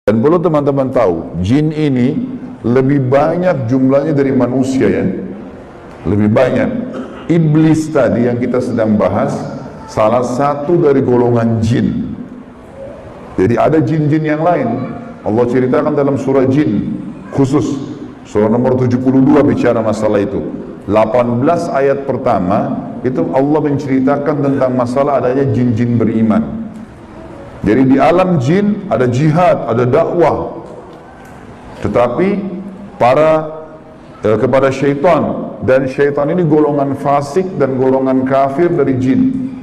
Dan perlu teman-teman tahu, jin ini lebih banyak jumlahnya dari manusia ya. Lebih banyak. Iblis tadi yang kita sedang bahas, salah satu dari golongan jin. Jadi ada jin-jin yang lain. Allah ceritakan dalam surah jin, khusus surah nomor 72 bicara masalah itu. 18 ayat pertama, itu Allah menceritakan tentang masalah adanya jin-jin beriman. Jadi di alam jin ada jihad, ada dakwah. Tetapi kepada syaitan, dan syaitan ini golongan fasik dan golongan kafir dari jin.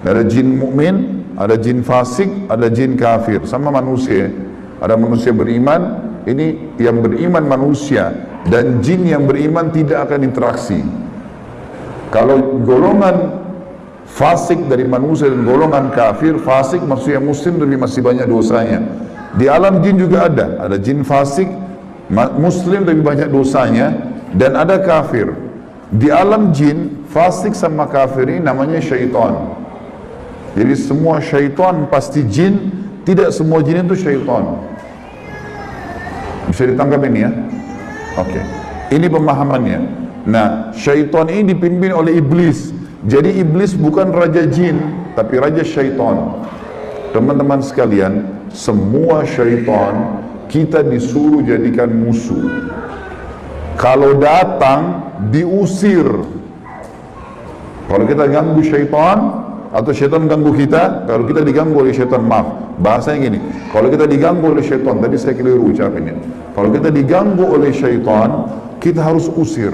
Ada jin mukmin, ada jin fasik, ada jin kafir, sama manusia. Ada manusia beriman, ini yang beriman manusia, dan jin yang beriman tidak akan interaksi. Kalau golongan fasik dari manusia dan golongan kafir, fasik maksudnya muslim tapi masih banyak dosanya. Di alam jin juga ada jin fasik, muslim tapi banyak dosanya, dan ada kafir. Di alam jin, fasik sama kafir ini namanya syaitan. Jadi semua syaitan pasti jin, tidak semua jin itu syaitan. Bisa ditangkap ini ya? Oke. Ini pemahamannya. Nah, syaitan ini dipimpin oleh iblis. Jadi iblis bukan raja jin, tapi raja syaitan. Teman-teman sekalian, semua syaitan kita disuruh jadikan musuh. Kalau datang, diusir. Kalau kita ganggu syaitan, atau syaitan ganggu kita, kalau kita diganggu oleh syaitan, maaf, bahasanya gini, kalau kita diganggu oleh syaitan, tadi saya keliru ucapinnya. Kalau kita diganggu oleh syaitan, kita harus usir.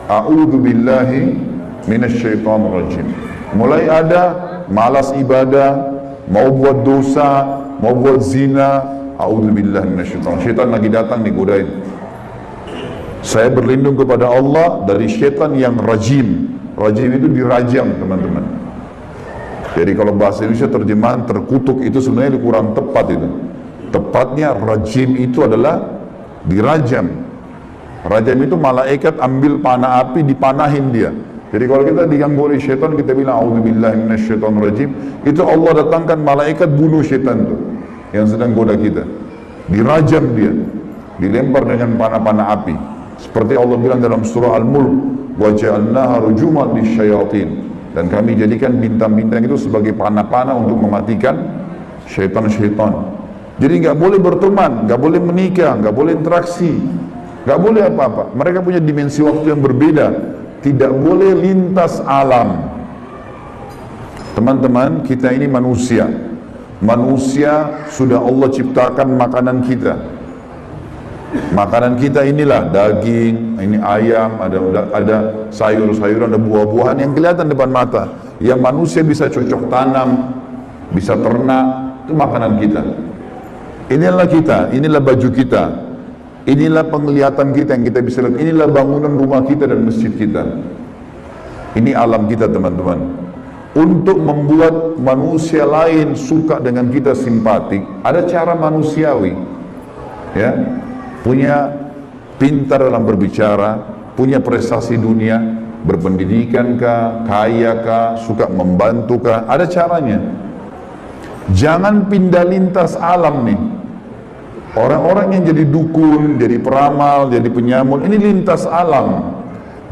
A'udzu billahi minasyaitonir rajim. Mulai ada malas ibadah, mau buat dosa, mau buat zina, a'udzubillahi minasyaitonir. Syaitan lagi datang nih godain. Saya berlindung kepada Allah dari syaitan yang rajim. Rajim itu dirajam, teman-teman. Jadi kalau bahasa Indonesia terjemahan terkutuk itu sebenarnya kurang tepat itu. Tepatnya rajim itu adalah dirajam. Rajam itu malaikat ambil panah api, dipanahin dia. Jadi kalau kita diganggu oleh syaitan, kita bilang a'udzubillahi minasyaitonirrajim, itu Allah datangkan malaikat bunuh syaitan itu yang sedang goda kita. Dirajam dia, dilempar dengan panah-panah api. Seperti Allah bilang dalam surah Al-Mulk, wa ja'alnaha rujuman lisyayatin. Dan kami jadikan bintang-bintang itu sebagai panah-panah untuk mematikan syaitan-syaitan. Jadi nggak boleh berteman, nggak boleh menikah, nggak boleh interaksi, nggak boleh apa-apa. Mereka punya dimensi waktu yang berbeda. Tidak boleh lintas alam. Teman-teman, kita ini manusia. Manusia sudah Allah ciptakan makanan kita. Makanan kita inilah daging, ini ayam, ada sayur-sayuran, ada buah-buahan yang kelihatan depan mata. Yang manusia bisa cocok tanam, bisa ternak, itu makanan kita. Inilah kita, inilah baju kita. Inilah penglihatan kita yang kita bisa lihat. Inilah bangunan rumah kita dan masjid kita. Ini alam kita, teman-teman. Untuk membuat manusia lain suka dengan kita, simpatik, ada cara manusiawi. Ya, punya pintar dalam berbicara, punya prestasi dunia, berpendidikan kah, kaya kah, suka membantu kah, ada caranya. Jangan pindah lintas alam nih. Orang-orang yang jadi dukun, jadi peramal, jadi penyamun, ini lintas alam.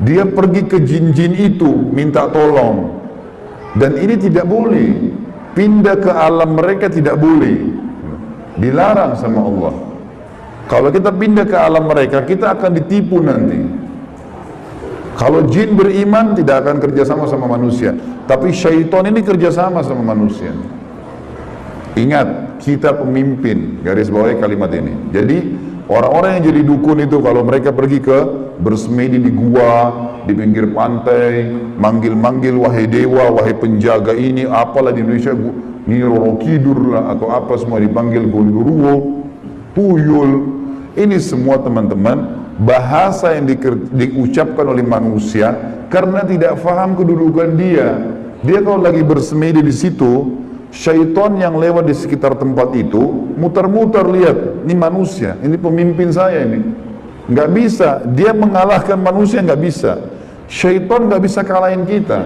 Dia pergi ke jin-jin itu, minta tolong. Dan ini tidak boleh. Pindah ke alam mereka tidak boleh. Dilarang sama Allah. Kalau kita pindah ke alam mereka, kita akan ditipu nanti. Kalau jin beriman, tidak akan kerjasama sama manusia. Tapi syaitan ini kerjasama sama manusia. Ingat, kita pemimpin, garis bawahi kalimat ini. Jadi orang-orang yang jadi dukun itu, kalau mereka pergi ke bersemedi di gua, di pinggir pantai, manggil-manggil wahai dewa, wahai penjaga ini, apalah di Indonesia, ini Roro Kidur lah, atau apa semua dipanggil, Gondoruo, Tuyul. Ini semua, teman-teman, bahasa yang diucapkan oleh manusia karena tidak faham kedudukan dia. Dia kalau lagi bersemedi di situ, syaitan yang lewat di sekitar tempat itu muter-muter lihat, ini manusia, ini pemimpin saya ini. Nggak bisa, dia mengalahkan manusia, nggak bisa. Syaitan nggak bisa kalahin kita.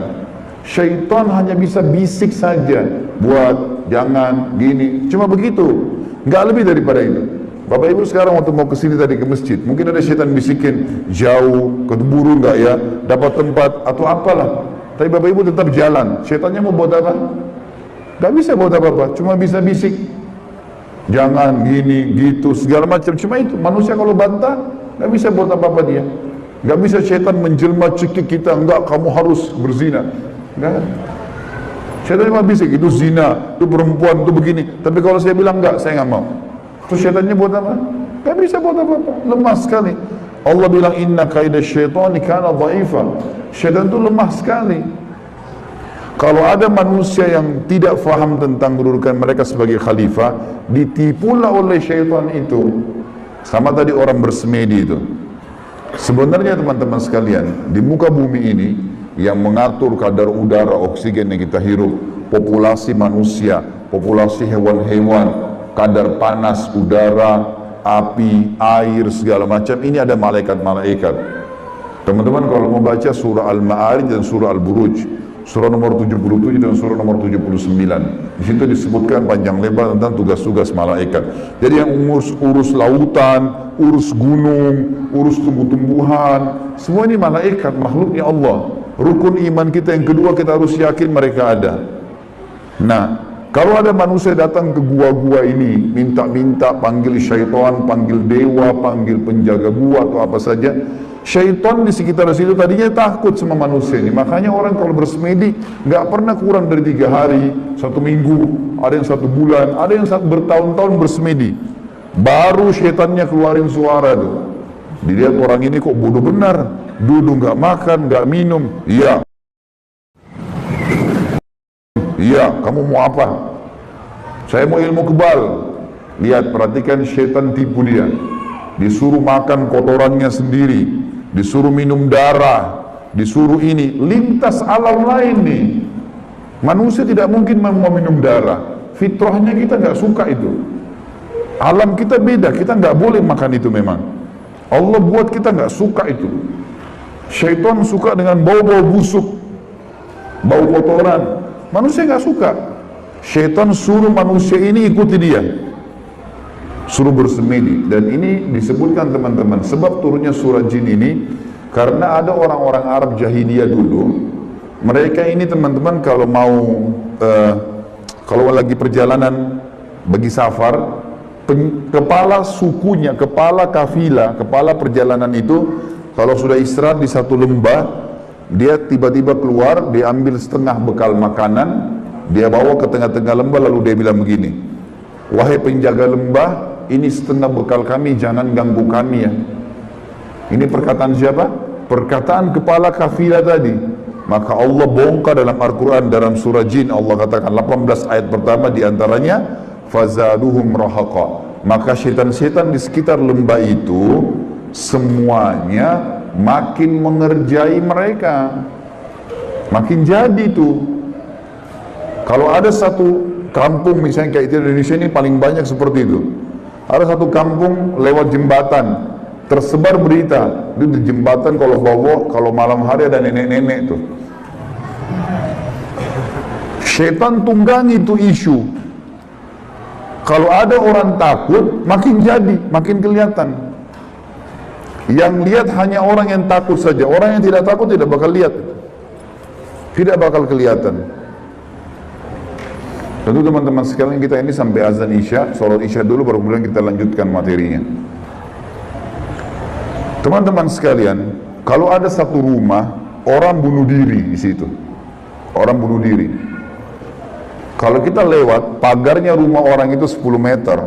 Syaitan hanya bisa bisik saja, buat, jangan, gini, cuma begitu. nggak lebih daripada itu. Bapak Ibu sekarang waktu mau kesini tadi ke masjid, mungkin ada setan bisikin, jauh, keburu nggak ya, dapat tempat atau apalah. Tapi Bapak Ibu tetap jalan. Setannya mau buat apa? Nggak bisa buat apa-apa, cuma bisa bisik. Jangan gini, gitu, segala macam. Cuma itu, manusia kalau bantah, nggak bisa buat apa-apa dia. Nggak bisa setan menjelma cekik kita, enggak, kamu harus berzina. Enggak. Setan cuma bisik, itu zina, itu perempuan, itu begini. Tapi kalau saya bilang enggak, saya nggak mau. Terus setannya buat apa? Gak bisa buat apa-apa, lemah sekali. Allah bilang inna kaidah syaitani kana dha'ifa. Syaitan itu lemah sekali. Kalau ada manusia yang tidak faham tentang kedudukan mereka sebagai khalifah, ditipulah oleh syaitan itu. Sama tadi orang bersemedi itu. Sebenarnya teman-teman sekalian, di muka bumi ini yang mengatur kadar udara oksigen yang kita hirup, populasi manusia, populasi hewan-hewan, kadar panas, udara, api, air, segala macam, ini ada malaikat-malaikat. Teman-teman kalau mau baca surah Al-Ma'arij dan surah Al-Buruj, surah nomor 77 dan surah nomor 79, di situ disebutkan panjang lebar tentang tugas-tugas malaikat. Jadi yang urus lautan, urus gunung, urus tumbuh-tumbuhan, semua ini malaikat, makhluknya Allah. Rukun iman kita yang kedua, kita harus yakin mereka ada. Nah, kalau ada manusia datang ke gua-gua ini, minta-minta, panggil syaitan, panggil dewa, panggil penjaga gua atau apa saja, syaitan di sekitar situ tadinya takut sama manusia ini. Makanya orang kalau bersemedi nggak pernah kurang dari 3 hari, 1 minggu, ada yang 1 bulan, ada yang bertahun-tahun bersemedi. Baru syaitannya keluarin suara tuh. Dilihat orang ini kok bodoh benar, duduk nggak makan, nggak minum, iya. Iya, kamu mau apa? Saya mau ilmu kebal. Lihat, perhatikan syaitan tipu dia. Disuruh makan kotorannya sendiri, disuruh minum darah, disuruh ini, lintas alam lain nih. Manusia tidak mungkin mau minum darah. Fitrahnya kita nggak suka itu. Alam kita beda, kita nggak boleh makan itu memang. Allah buat kita nggak suka itu. Syaitan suka dengan bau-bau busuk, bau kotoran. Manusia nggak suka. Syaitan suruh manusia ini ikuti dia, suruh bersemedi. Dan ini disebutkan teman-teman, sebab turunnya surah jin ini karena ada orang-orang Arab jahiliyah dulu. Mereka ini teman-teman kalau mau kalau lagi perjalanan bagi safar, kepala sukunya, kepala kafilah, kepala perjalanan itu kalau sudah istirahat di satu lembah, dia tiba-tiba keluar, dia ambil setengah bekal makanan, dia bawa ke tengah-tengah lembah, lalu dia bilang begini, wahai penjaga lembah, ini setengah bekal kami, jangan ganggu kami ya. Ini perkataan siapa? Perkataan kepala kafilah tadi. Maka Allah bongkar dalam Al-Quran, dalam surah Jin, Allah katakan 18 ayat pertama diantaranya, fazaduhum rahaqa. Maka syaitan-syaitan di sekitar lembah itu semuanya makin mengerjai mereka, makin jadi tuh. Kalau ada satu kampung misalnya kayak di Indonesia ini paling banyak seperti itu. Ada satu kampung lewat jembatan, tersebar berita itu di jembatan kalau malam hari ada nenek-nenek tuh. Syaitan tunggangi itu isu. Kalau ada orang takut, makin jadi, makin kelihatan. Yang lihat hanya orang yang takut saja. Orang yang tidak takut tidak bakal lihat, tidak bakal kelihatan. Tentu teman-teman sekalian, kita ini sampai azan Isya, sholat Isya dulu baru kemudian kita lanjutkan materinya. Teman-teman sekalian, kalau ada satu rumah orang bunuh diri di situ, orang bunuh diri. Kalau kita lewat, pagarnya rumah orang itu 10 meter.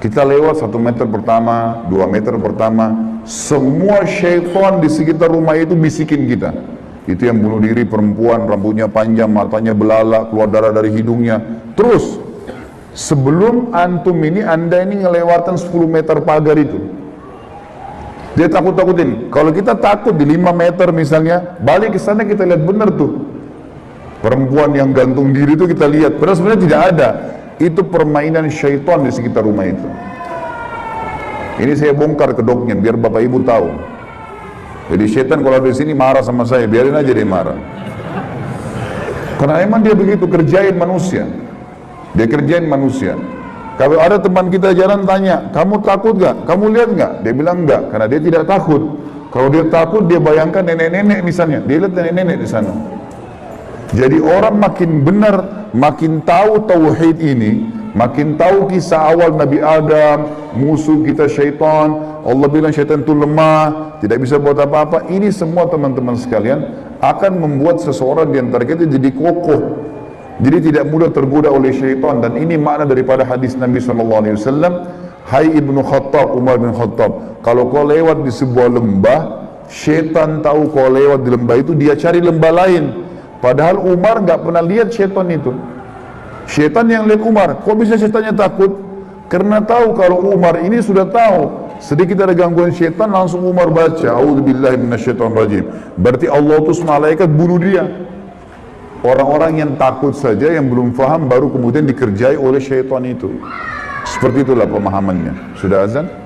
Kita lewat 1 meter pertama, 2 meter pertama, semua syaitan di sekitar rumah itu bisikin kita. Itu yang bunuh diri perempuan, rambutnya panjang, matanya belalak, keluar darah dari hidungnya. Terus, sebelum antum ini, anda ini ngelewatan 10 meter pagar itu, dia takut-takutin. Kalau kita takut di 5 meter misalnya, balik ke sana kita lihat benar tuh. Perempuan yang gantung diri itu kita lihat, padahal sebenarnya tidak ada. Itu permainan syaitan di sekitar rumah itu. Ini saya bongkar kedoknya biar Bapak Ibu tahu. Jadi syaitan kalau di sini marah sama saya, biarin aja dia marah. Karena emang dia begitu kerjain manusia. Dia kerjain manusia. Kalau ada teman kita jalan tanya, kamu takut gak? Kamu lihat gak? Dia bilang enggak, karena dia tidak takut. Kalau dia takut, dia bayangkan nenek-nenek misalnya, dia lihat nenek-nenek di sana. Jadi orang makin benar, makin tahu tauhid ini, makin tahu kisah awal Nabi Adam, musuh kita syaitan, Allah bilang syaitan itu lemah, tidak bisa buat apa-apa. Ini semua teman-teman sekalian akan membuat seseorang di antara kita jadi kokoh, jadi tidak mudah tergoda oleh syaitan. Dan ini makna daripada hadis Nabi SAW. Hai Ibnu Khattab, Umar bin Khattab, kalau kau lewat di sebuah lembah, syaitan tahu kau lewat di lembah itu, dia cari lembah lain. Padahal Umar nggak pernah lihat syaitan itu. Syaitan yang lihat Umar. Kok bisa syaitannya takut? Karena tahu kalau Umar ini sudah tahu sedikit ada gangguan syaitan, langsung Umar baca A'udzubillahi minasyaitonirrajim. Berarti Allah utus malaikat bunuh dia. Orang-orang yang takut saja, yang belum faham, baru kemudian dikerjai oleh syaitan itu. Seperti itulah pemahamannya. Sudah azan?